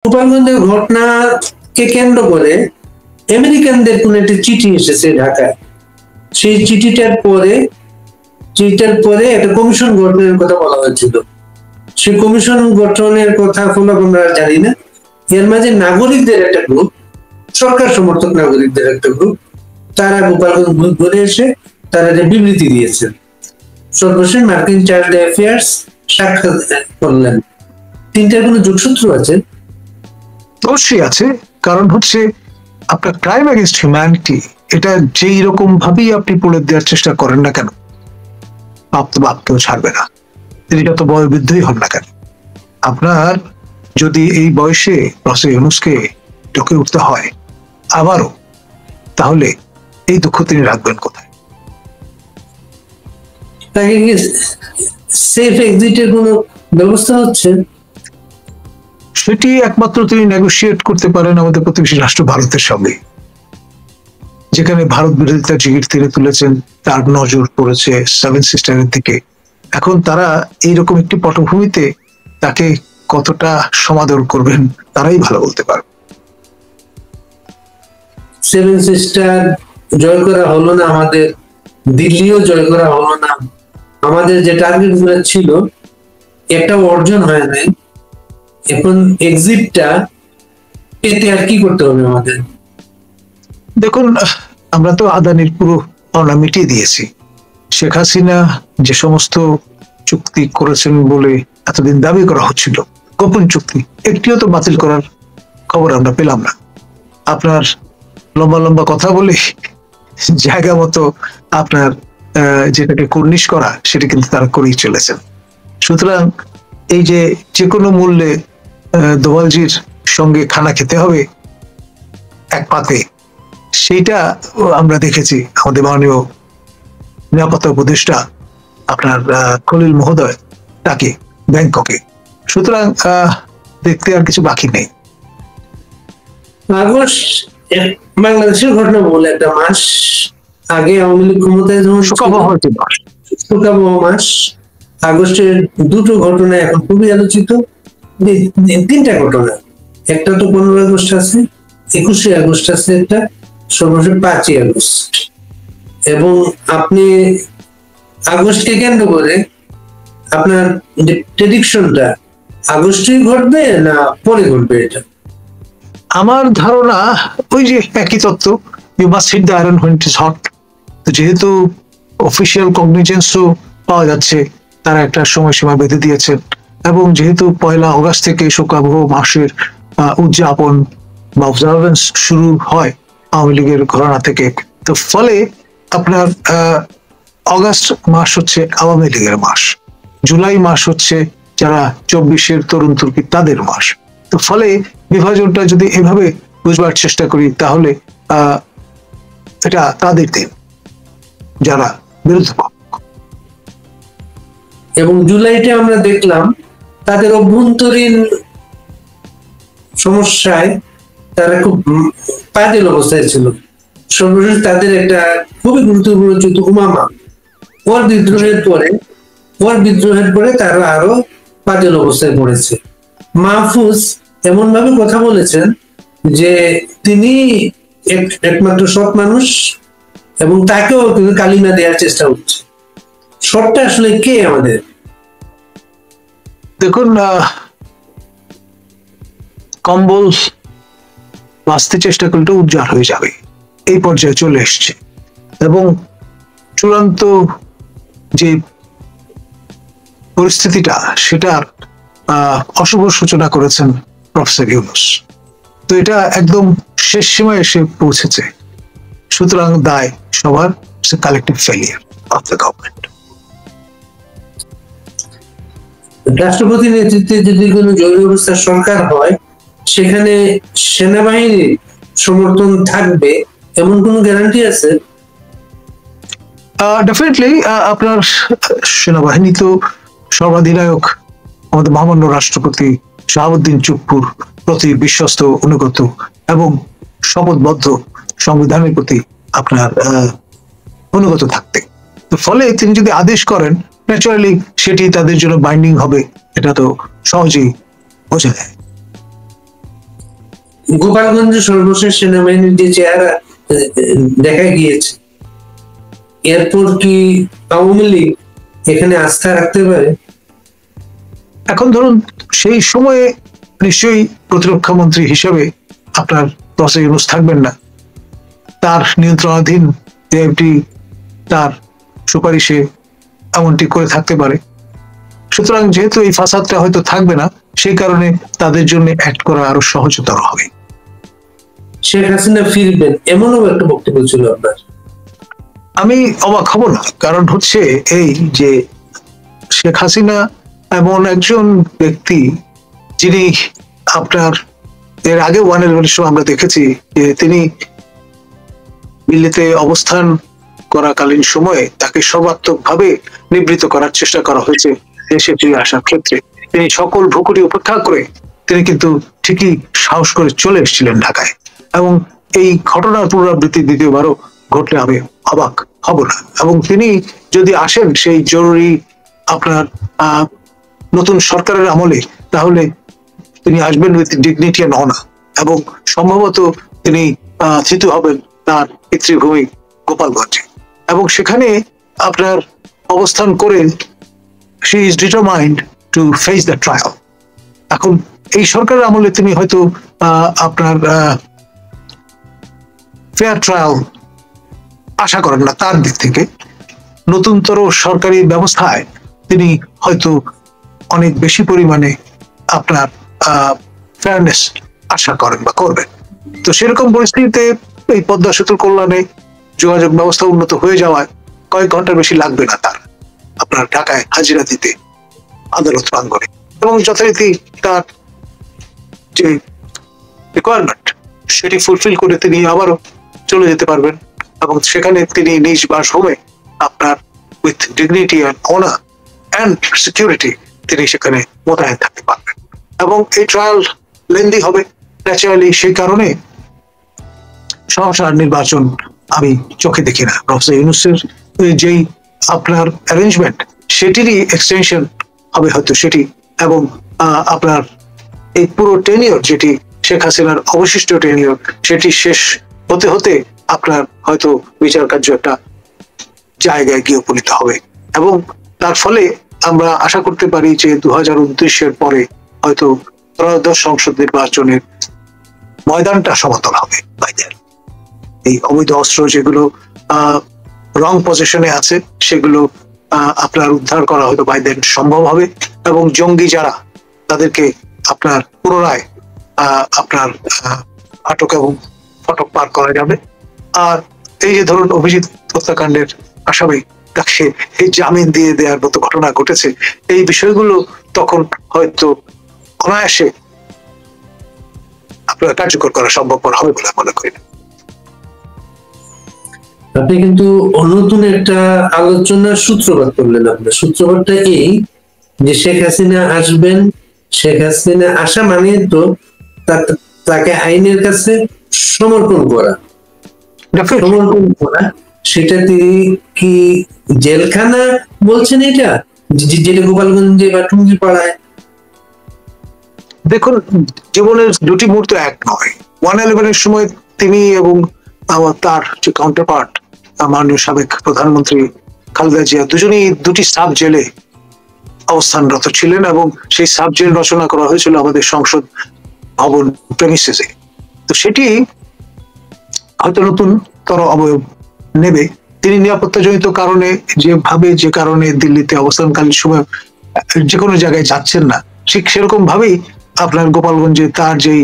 গোপালগঞ্জের ঘটনাকে কেন্দ্র করে আমেরিকানদের কোন একটা চিঠি এসেছে ঢাকায়। সেই চিঠিটার পরে একটা কমিশন গঠনের কথা বলা হয়েছিল। সেই কমিশন গঠনের কথা কোনো আমরা জানি না। এর মাঝে নাগরিকদের একটা গ্রুপ, সরকার সমর্থক নাগরিকদের একটা গ্রুপ, তারা গোপালগঞ্জ ঘুরে এসে তারা একটা বিবৃতি দিয়েছেন। সর্বশেষ মার্কিন চার্জ অ্যাফেয়ার্স সাক্ষাৎ করলেন। তিনটার কোনো যোগসূত্র আছে? অবশ্যই আছে, কারণ হচ্ছে আপনার ক্রাইম এগেইনস্ট হিউম্যানিটি এটা যেই রকম ভাবেই আপনি পড়ে দেওয়ার চেষ্টা করেন না কেন, পাপ তো বাপ কেউ ছাড়বে না, তিনি যত বয়োবৃদ্ধই হন না কেন। আপনার যদি এই বয়সে প্রফেসর ইউনূসকে ঢুকে উঠতে হয় আবারও, তাহলে এই দুঃখ তিনি রাখবেন কোথায়? তাকে কি সেফ এক্সিটের কোনো ব্যবস্থা হচ্ছে? সেটি একমাত্র তিনি নেগোশিয়েট করতে পারেন আমাদের প্রতিবেশী রাষ্ট্র ভারতের সঙ্গে, যেখানে ভারত বিরোধিতা জিগির তীরে তুলেছেন, তার নজর পড়েছে সেভেন সিস্টারের দিকে। এখন তারা এইরকম একটি পটভূমিতে তাকে কতটা সমাদর করবেন তারাই ভালো বলতে পারবে। সেভেন সিস্টার জয় করা হলো না, আমাদের দিল্লিও জয় করা হলো না, আমাদের যে টার্গেট গুলো ছিল একটা অর্জন হয় নাই। এখন এক্সিটটা পেতে আর কি করতে হবে আমাদের? দেখুন, আমরা তো আদানির পুরো পাওনা মিটিয়ে দিয়েছি। শেখ হাসিনা যে সমস্ত চুক্তি করেছেন বলে এতদিন দাবি করা হচ্ছিল, গোপন চুক্তি, একটিও তো বাতিল করার খবর আমরা পেলাম না। আপনার লম্বা লম্বা কথা বলে জায়গা মতো আপনার যেটাকে কর্নিশ করা, সেটা কিন্তু তারা করেই চলেছেন। সুতরাং এই যে কোনো মূল্যে দোভালজির সঙ্গে খানা খেতে হবে এক পাতে, সেইটা আমরা দেখেছি আমাদের মাননীয় নিরাপত্তা উপদেষ্টা আপনার খলিল মহোদয় তাকে ব্যাংককে। সুতরাং দেখতে আর কিছু বাকি নেই। আগস্ট বাংলাদেশের ঘটনা বলে একটা মাস আগে আওয়ামী লীগ ক্ষমতায় যখন শোকাবহ মাস, আগস্টের দুটো ঘটনা এখন খুবই আলোচিত। তিনটা ঘটনা, একটা তো 15 আগস্ট আছে, 21শে আগস্ট আছে, একটা সর্বশেষ 5ই আগস্ট। এবং আপনি আগস্টকে কেন্দ্র করে আপনার যে প্রেডিকশনটা, আগস্টেই ঘটবে না পরে ঘটবে? এটা আমার ধারণা ওই যে একই তত্ত্ব, you must hit the iron when it is hot. তো যেহেতু অফিসিয়াল কগনিজেন্সও পাওয়া যাচ্ছে, তারা একটা সময়সীমা বেঁধে দিয়েছেন, এবং যেহেতু 1 আগস্ট থেকে শোকাবহ মাসের উদযাপন বা অবজারভেন্স শুরু হয় আওয়ামী লীগের ঘরানা থেকে, তো ফলে আপনার আগস্ট মাস হচ্ছে আওয়ামী লীগের মাস, জুলাই মাস হচ্ছে যারা 24-এর তরুণ তুর্কি তাদের মাস। তো ফলে বিভাজনটা যদি এভাবে বুঝবার চেষ্টা করি, তাহলে এটা তাদের দিন যারা বিরোধী পক্ষ। এবং জুলাইতে আমরা দেখলাম তাদের অভ্যন্তরীণ সমস্যায় তারা খুব পাজেল অবস্থায় ছিল। সর্বশেষ তাদের একটা খুবই গুরুত্বপূর্ণ যুদ্ধ উমামা, ওর বিদ্রোহের পরে তারা আরো পাজেল অবস্থায় পড়েছে। মাহফুজ এমন ভাবে কথা বলেছেন যে তিনি একমাত্র সৎ মানুষ, এবং তাকেও কিন্তু কালিমা দেওয়ার চেষ্টা হচ্ছে। সৎটা আসলে কে আমাদের? দেখুন, কম্বল বাঁচতে চেষ্টা করলে উজ্জ্বল হয়ে যাবে, এই পর্যায়ে চলে এসছে। এবং চূড়ান্ত যে পরিস্থিতিটা, সেটার অশুভ সূচনা করেছেন প্রফেসর ইউনূস। তো এটা একদম শেষ সীমায় এসে পৌঁছেছে। সুতরাং দায় সবার, collective failure of the government. রাষ্ট্রপতির নেতৃত্বে যদি কোনো জরুরি অবস্থার সরকার হয়, সেখানে সেনাবাহিনীর সমর্থন থাকবে এমন কোনো গ্যারান্টি আছে? ডেফিনেটলি আপনার সেনাবাহিনী তো সর্বাধিনায়ক আমাদের মহামান্য রাষ্ট্রপতি শাহাবুদ্দিন চুপ্পুর প্রতি বিশ্বস্ত, অনুগত এবং শপথবদ্ধ সংবিধানের প্রতি আপনার অনুগত থাকতে। তো ফলে তিনি যদি আদেশ করেন, ন্যাচারালি সেটি তাদের জন্য বাইন্ডিং হবে, এটা তো সহজেই বোঝা যায়। গোপালগঞ্জে সর্বশেষ সেনাবাহিনীর যে চেহারা দেখা গিয়েছে, এরপর কি আওয়ামী লীগ এখানে আস্থা রাখতে পারে? এখন ধরুন সেই সময়ে নিশ্চয়ই প্রতিরক্ষা মন্ত্রী হিসেবে আপনার ডক্টর ইউনূস থাকবেন না, তার নিয়ন্ত্রণাধীন এএফডি তার সুপারিশে এমনটি করে থাকতে পারে। সুতরাং যেহেতু এই ফাসাদটা হয়তো থাকবে না, সেই কারণে তাদের জন্য অ্যাক্ট করা আরো সহজতর হবে। শেখ হাসিনা ফিরবেন এমনও একটা বক্তব্য ছিল আপনার। আমি অবাক হব না, কারণ হচ্ছে এই যে শেখ হাসিনা এমন একজন ব্যক্তি যিনি আপনার এর আগে 111 সময় আমরা দেখেছি যে তিনি দিল্লিতে অবস্থান করাকালীন সময়ে তাকে সর্বাত্মকভাবে নিবৃত্ত করার চেষ্টা করা হয়েছে দেশে ফিরে আসার ক্ষেত্রে। তিনি সকল ভুকুটি উপেক্ষা করে তিনি কিন্তু ঠিকই সাহস করে চলে এসেছিলেন ঢাকায়, এবং এই ঘটনার পুনরাবৃত্তি দ্বিতীয়বারও ঘটলে আমি অবাক হব না। এবং তিনি যদি আসেন সেই জরুরি আপনার নতুন সরকারের আমলে, তাহলে তিনি আসবেন উইথ ডিগনিটি এন্ড অনার, এবং সম্ভবত তিনি থিতু হবেন তার পিতৃভূমি গোপালগঞ্জে, এবং সেখানে আপনার অবস্থান করে she is determined to face the trial. এখন এই সরকারের আমলে তিনি হয়তো আপনার ফেয়ার ট্রায়াল আশা করেন না, তার দিক থেকে নতুনতর সরকারি ব্যবস্থায় তিনি হয়তো অনেক বেশি পরিমাণে আপনার ফেয়ারনেস আশা করেন বা করবেন। তো সেরকম পরিস্থিতিতে এই পদ্মা সেতুর কল্যাণে যোগাযোগ ব্যবস্থা উন্নত হয়ে যাওয়ায় কয়েক ঘন্টার বেশি লাগবে না তার আপনার ঢাকায় হাজিরা দিতে আদালত প্রাঙ্গণে, এবং যথারীতি তার যে রিকোয়ারমেন্ট সেটি ফুলফিল করে তিনি আবারও চলে যেতে পারবেন, এবং সেখানে তিনি নিজ বাসভূমে আপনার with dignity and honour and security তিনি সেখানে মোতায়েন থাকতে পারবেন। এবং এই ট্রায়াল লেন্দি হবে ন্যাচারালি, সেই কারণে সহসা নির্বাচন আমি চোখে দেখি না। প্রফেসর ইউনূসের যেই আপনার অ্যারেঞ্জমেন্ট সেটিরই এক্সটেনশন হবে হয়তো সেটি, এবং আপনার এই পুরো টেনিয়র যেটি শেখ হাসিনার অবশিষ্ট টেনিয়র সেটি শেষ হতে হতে আপনার হয়তো বিচার কার্য একটা জায়গায় গিয়ে উপনীত হবে, এবং তার ফলে আমরা আশা করতে পারি যে 2029-এর পরে হয়তো ত্রয়োদশ সংসদ নির্বাচনের ময়দানটা সমতল হবে। এই অবৈধ অস্ত্র যেগুলো রং পজিশনে আছে সেগুলো আপনার উদ্ধার করা হয়তো বাই দেন সম্ভব হবে, এবং জঙ্গি যারা তাদেরকে আপনার পুনরায় আপনার আটক এবং ফটক পার করা যাবে। আর এই যে ধরুন অভিজিৎ হত্যাকাণ্ডের আসামি তাকে এই জামিন দিয়ে দেওয়ার মতো ঘটনা ঘটেছে, এই বিষয়গুলো তখন হয়তো অনায়াসে আপনার কার্যকর করা সম্ভবপর হবে বলে মনে করি না। আপনি কিন্তু নতুন একটা আলোচনার সূত্রপাত করলেন। আপনার সূত্রপাতটা এই যে শেখ হাসিনা আসবেন, শেখ হাসিনা আসা মানে তো তাকে আইনের কাছে সমর্পণ করা, সেটা তিনি কি জেলখানা বলছেন এটা, যেটা গোপালগঞ্জে বা টুঙ্গি পাড়ায়? দেখুন, জীবনের দুটি মুহূর্ত এক নয়। 111-এর সময় তিনি এবং তার যে কাউন্টারপার্ট মাননীয় সাবেক প্রধানমন্ত্রী খালেদা জিয়া দুজনেই দুটি সাব জেলে অবস্থানরত ছিলেন, এবং সেই সাব জেল রচনা করা হয়েছিল আমাদের সংসদ ভবন প্রেমিসেসে। তো সেটি হয়তো নতুন তর অবয়ব নেবে। তিনি নিরাপত্তাজনিত কারণে যে কারণে দিল্লিতে অবস্থানকালীন সময় যে কোনো জায়গায় যাচ্ছেন না, ঠিক সেরকম ভাবেই আপনার গোপালগঞ্জে তার যেই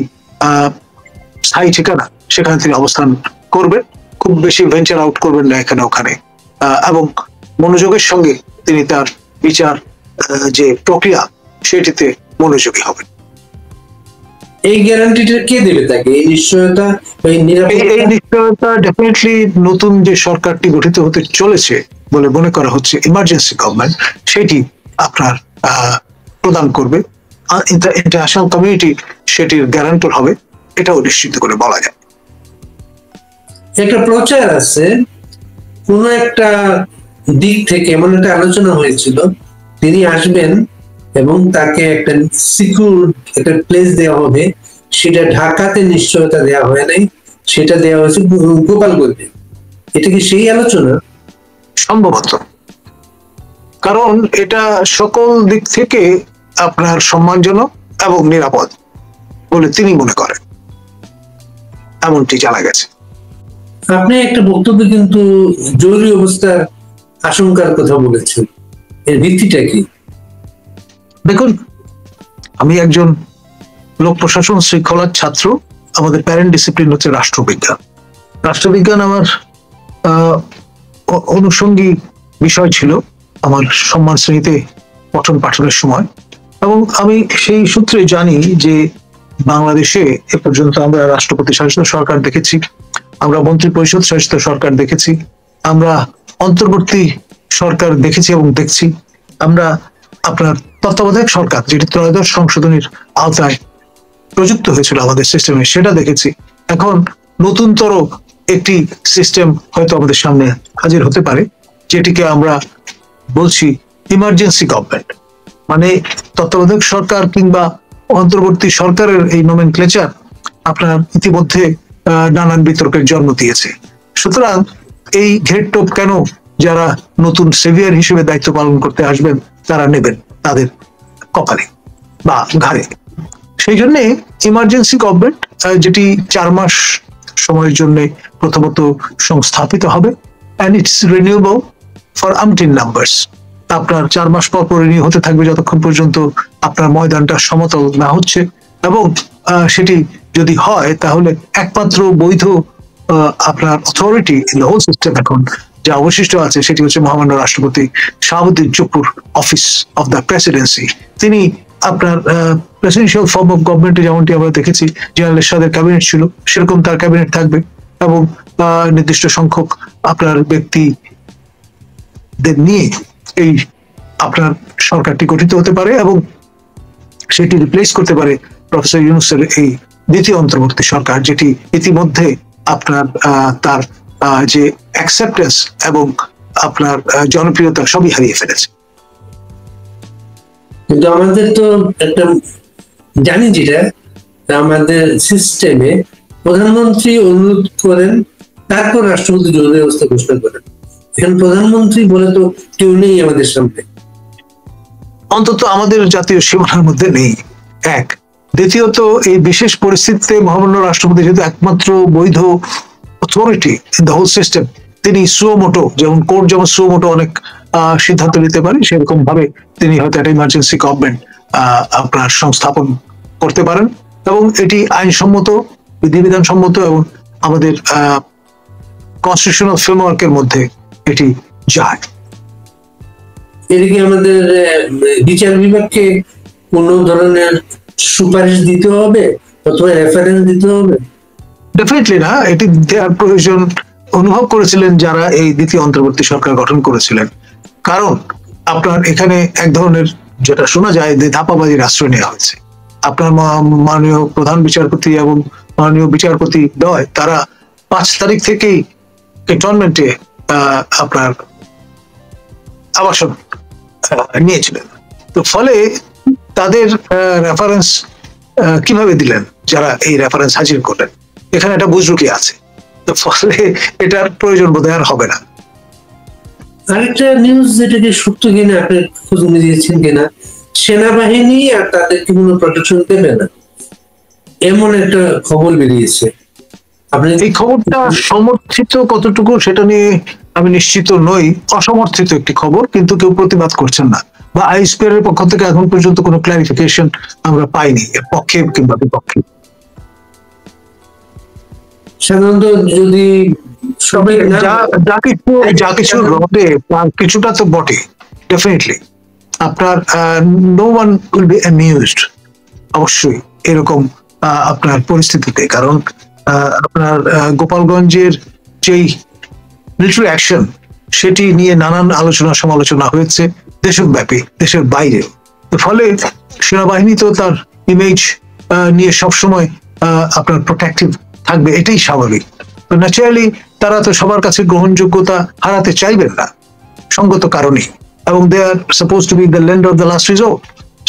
স্থায়ী ঠিকানা সেখানে তিনি অবস্থান করবেন। খুব বেশি ভেঞ্চার আউট করবেন না এখানে ওখানে, এবং মনোযোগের সঙ্গে তিনি তার বিচার যে প্রক্রিয়া সেটিতে মনোযোগী হবেন। এই গ্যারান্টিটা কে দেবে তাকে? এই নিশ্চয়তা, এই নিশ্চয়তা ডেফিনেটলি নতুন যে সরকারটি গঠিত হতে চলেছে বলে মনে করা হচ্ছে, ইমার্জেন্সি গভর্নমেন্ট, সেটি আপনার প্রদান করবে। ইন্টারন্যাশনাল কমিউনিটি সেটির গ্যারান্টর হবে, এটাও নিশ্চিত করে বলা যায়। একটা প্রচার আছে, কোন একটা দিক থেকে এমন একটা আলোচনা হয়েছিল তিনি আসবেন এবং তাকে একটা সিকিউর একটা প্লেস দেওয়া হবে, সেটা ঢাকাতে নিশ্চয়তা দেওয়া হয় নাই, সেটা দেওয়া হয়েছে গোপালগঞ্জে। এটা কি সেই আলোচনা? সম্ভবত, কারণ এটা সকল দিক থেকে আপনার সম্মানজনক এবং নিরাপদ বলে তিনি মনে করেন, এমনটি জানা গেছে। আপনি একটা বক্তব্যে কিন্তু জরুরি অবস্থার আশঙ্কার কথা বলেছেন, এর ভিত্তিটা কি? দেখুন, আমি একজন লোক প্রশাসন শৃঙ্খলার ছাত্র। আমাদের প্যারেন্ট ডিসিপ্লিন হচ্ছে রাষ্ট্রবিজ্ঞান। রাষ্ট্রবিজ্ঞান আমার অনুষঙ্গী বিষয় ছিল আমার সম্মান শ্রেণীতে পঠন পাঠনের সময়, এবং আমি সেই সূত্রে জানি যে বাংলাদেশে এ পর্যন্ত আমরা রাষ্ট্রপতি শাসিত সরকার দেখেছি, আমরা মন্ত্রী পরিষদ শাসিত সরকার দেখেছি, আমরা অন্তর্বর্তী সরকার দেখেছি এবং দেখছি, আমরা আপনার তত্ত্বাবধায়ক সরকার যেটি ত্রয়োদশ সংশোধনীর আওতায় প্রযুক্ত হয়েছিল আমাদের সিস্টেমে সেটা দেখেছি। এখন নতুনতর একটি সিস্টেম হয়তো আমাদের সামনে হাজির হতে পারে, যেটিকে আমরা বলছি ইমার্জেন্সি গভর্নমেন্ট। মানে তত্ত্বাবধায়ক সরকার কিংবা অন্তর্বর্তী সরকারের এই নোমেনক্লেচার আপনার ইতিমধ্যে নানান বিতর্কের জন্ম দিয়েছে। সুতরাং এই ঘেরটোপ কেন যারা নতুন সেভিয়ার হিসেবে দায়িত্ব পালন করতে আসবেন তারা নেবেন তাদের কপালে বা ঘাড়ে। সেই জন্য ইমার্জেন্সি গভর্নমেন্ট, যেটি 4 মাস সময়ের জন্য প্রথমত সংস্থাপিত হবে, and it's renewable for umpteen numbers। আপনার 4 মাস পর পর রিনিউ হতে থাকবে যতক্ষণ পর্যন্ত আপনার ময়দানটা সমতল না হচ্ছে, এবং সেটি যদি হয় তাহলে একমাত্র বৈধ আপনার authority in the whole system এখন যা অবশিষ্ট আছে সেটি হচ্ছে মহামান্য রাষ্ট্রপতি শাহাবুদ্দিন চুপ্পুর অফিস অফ দ্য প্রেসিডেন্সি। তিনি আপনার প্রেসিডেন্সিয়াল ফর্ম অফ গভর্নমেন্টে যেমনটি আমরা দেখেছি জেনারেল এরশাদের ক্যাবিনেট ছিল, সেরকম তার ক্যাবিনেট থাকবে, এবং নির্দিষ্ট সংখ্যক আপনার ব্যক্তিদের নিয়ে এই আপনার সরকারটি গঠিত হতে পারে, এবং সেটি রিপ্লেস করতে পারে প্রফেসর ইউনূসের এই দ্বিতীয় অন্তর্বর্তী সরকার, যেটি ইতিমধ্যে আপনার তার যে অ্যাকসেপ্টেন্স এবং আপনার জনপ্রিয়তা সবই হারিয়ে ফেলেছে। কিন্তু আমাদের তো একটা জানি যেটা আমাদের সিস্টেমে প্রধানমন্ত্রী অনুরোধ করেন, তারপর রাষ্ট্রপতি জরুরি অবস্থা ঘোষণা করেন। এখন প্রধানমন্ত্রী বলে তো কেউ নেই আমাদের সামনে, অন্তত আমাদের জাতীয় সীমানার মধ্যে নেই, এক। দ্বিতীয়ত এই বিশেষ পরিস্থিতিতে মহামান্য রাষ্ট্রপতি যেহেতু একমাত্র বৈধ authority in the whole system, তিনি সুমোটো, যেমন কোর্ট যেমন সুমোটো অনেক সিদ্ধান্ত নিতে পারে, সেরকম ভাবে তিনি হয়তো একটা ইমার্জেন্সি গভর্নমেন্ট আপনার সংস্থাপন করতে পারেন, এবং এটি আইনসম্মত, বিধিবিধান সম্মত, এবং আমাদের কনস্টিটিউশনাল ফ্রেমওয়ার্কের মধ্যে এটি যায়। এদিকে আমাদের বিচার বিভাগকে কোন ধরনের সুপারিশ দিতে হবে অথবা রেফারেন্স দিতে হবে? ডেফিনেটলি না, এটি দেওয়ার প্রয়োজন অনুভব করেছিলেন যারা এই দ্বিতীয় অন্তর্বর্তী সরকার গঠন করেছিলেন। কারণ আপনার এখানে এক ধরনের যেটা শোনা যায় যে ধাপাবাজির আশ্রয় নেওয়া হয়েছে। আপনার মাননীয় প্রধান বিচারপতি এবং মাননীয় বিচারপতি দ্বয় তারা 5 তারিখ থেকেই ক্যান্টনমেন্টে আপনার আবাসন নিয়েছিলেন। তো ফলে তাদের রেফারেন্স কিভাবে দিলেন যারা এই রেফারেন্স হাজির করলেন, এখানে একটা বুজরুকি আছে। তো ফলে এটার প্রয়োজন বোধ আর হবে না। আরেকটা নিউজ যেটাকে সত্য কিনা আপনি খোঁজ নিয়েছেন কিনা, সেনাবাহিনী আর তাদেরকে কোনো প্রোটেকশন দেবে না, এমন একটা খবর বেরিয়েছে। আপনি এই খবরটা সমর্থিত কতটুকু সেটা নিয়ে আমি নিশ্চিত নই। অসমর্থিত একটি খবর, কিন্তু কেউ প্রতিবাদ করছেন না, বা আইএসপিআর এর পক্ষ থেকে এখন পর্যন্ত কোনো ক্লারিফিকেশন আমরা পাইনি এর পক্ষে কিংবা বিপক্ষে। সাধারণত যদি সবাই যা কিছু রবে তার কিছুটা তো বটে, ডেফিনেটলি আপনার no one will be amused অবশ্যই এরকম আপনার পরিস্থিতিতে। কারণ আপনার গোপালগঞ্জের যেই মিলিটারি অ্যাকশন সেটি নিয়ে নানান আলোচনা সমালোচনা হয়েছে দেশব্যাপী, দেশের বাইরে। ফলে সেনাবাহিনী তো তার ইমেজ নিয়ে সবসময় আপনার প্রোটেক্টিভ থাকবে, এটাই স্বাভাবিক। তো ন্যাচারালি তারা তো সবার কাছে গ্রহণযোগ্যতা হারাতে চাইবেন না সঙ্গত কারণে, এবং they are suppose to be the land of the last resort.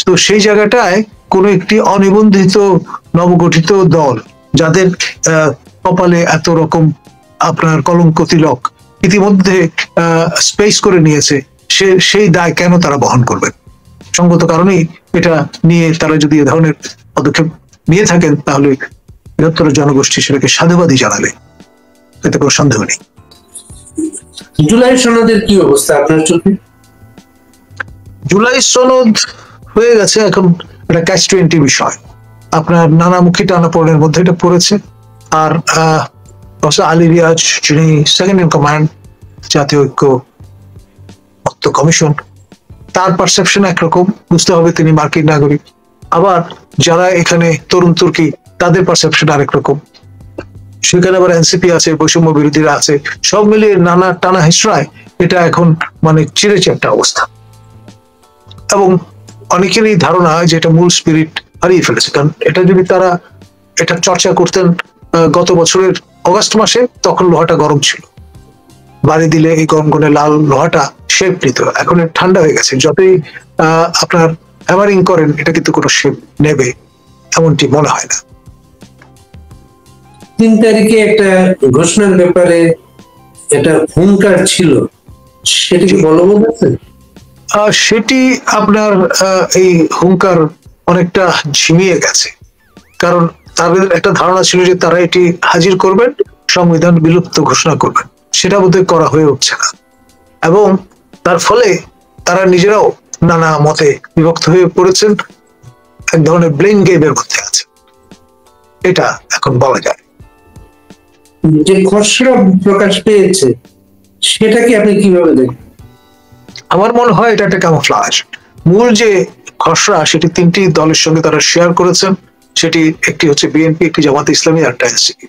তো সেই জায়গাটায় কোন একটি অনিবন্ধিত নবগঠিত দল, যাদের কপালে এত রকম আপনার কলঙ্ক তিলক ইতিমধ্যে স্পেস করে নিয়েছে, সেই দায় কেন তারা বহন করবেন? সঙ্গত কারণেই এটা নিয়ে তারা যদি এ ধরনের পদক্ষেপ নিয়ে থাকেন, তাহলে বৃহত্তর জনগোষ্ঠী সেটাকে সাধুবাদী জানাবে, এতে কোনো সন্দেহ নেই। জুলাই সনদের কি অবস্থা আপনার চোখে? জুলাই সনদ হয়ে গেছে এখন একটা ক্যাচ-20 বিষয়, আপনার নানামুখী টানাপোড়েনের মধ্যে এটা পড়েছে। আর আলী রিয়াজ, যিনি সেকেন্ড ইন কমান্ড জাতীয় ঐক্য কমিশন, তার পারসেপশন একরকম, বুঝতে হবে তিনি মার্কিন নাগরিক। আবার যারা এখানে তরুণ তুর্কি, তাদের পারসেপশন আরেক রকম। সেখানে আবার এনসিপি আছে, বৈষম্য বিরোধীরা আছে, সব মিলিয়ে নানা টানা হিসড়ায় এটা এখন মানে চিরেছে একটা অবস্থা। এবং অনেকেরই ধারণা যে এটা মূল স্পিরিট হারিয়ে ফেলেছে, কারণ এটা যদি তারা এটা চর্চা করতেন গত বছরের অগাস্ট মাসে, তখন লোহাটা গরম ছিল, বাড়ি দিলে এই গনগনে লাল লোহাটা শেপ নিত। এখন ঠান্ডা হয়ে গেছে, যতই আপনার হ্যামারিং করেন এটা কিন্তু কোনো শেপ নেবে এমনটি মনে হয় না। 3 তারিখে একটা ঘোষণার ব্যাপারে একটা হুঙ্কার ছিল, সেটা কি বলবৎ আছে? সেটি আপনার এই হুঙ্কার অনেকটা ঝিমিয়ে গেছে, কারণ তাদের একটা ধারণা ছিল যে তারা এটি হাজির করবেন, সংবিধান বিলুপ্ত ঘোষণা করবেন, সেটা বোধহয় করা হয়ে উঠছে না। এবং তার ফলে তারা নিজেরাও নানা মতে বিভক্ত হয়ে পড়েছেন, এক ধরনের ব্লেম গেমের মধ্যে আছে, এটা এখন বলা যায়। যে খসড়া প্রকাশ পেয়েছে সেটাকে আপনি কিভাবে দেখেন? আমার মনে হয় এটা একটা ক্যামোফ্লাজ। মূল যে খসড়া, সেটি 3টি দলের সঙ্গে তারা শেয়ার করেছেন, সেটি একটি হচ্ছে বিএনপি, একটি জামাত ইসলামী, আর একটা এনসিপি।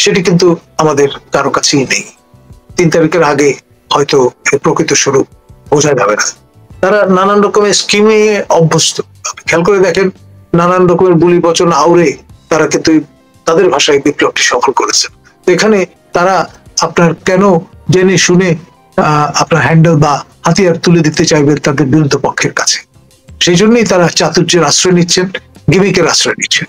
সেটি কিন্তু আমাদের কারো কাছেই নেই। 3 তারিখের আগে হয়তো এর প্রকৃত স্বরূপ বোঝা যাবে না। তারা নানান রকমের স্কিমে অভ্যস্ত, খেয়াল করে দেখেন, নানান রকমের বুলি বচন আউড়ে তারা কিন্তু তাদের ভাষায় বিপ্লবটি সফল করেছেন। তো এখানে তারা আপনার কেন জেনে শুনে আপনার হ্যান্ডেল বা হাতিয়ার তুলে দিতে চাইবেন তাদের বিরুদ্ধ পক্ষের কাছে? সেই জন্যই তারা চাতুর্যের আশ্রয় নিচ্ছেন, গিমিকের আশ্রয় নিচ্ছেন।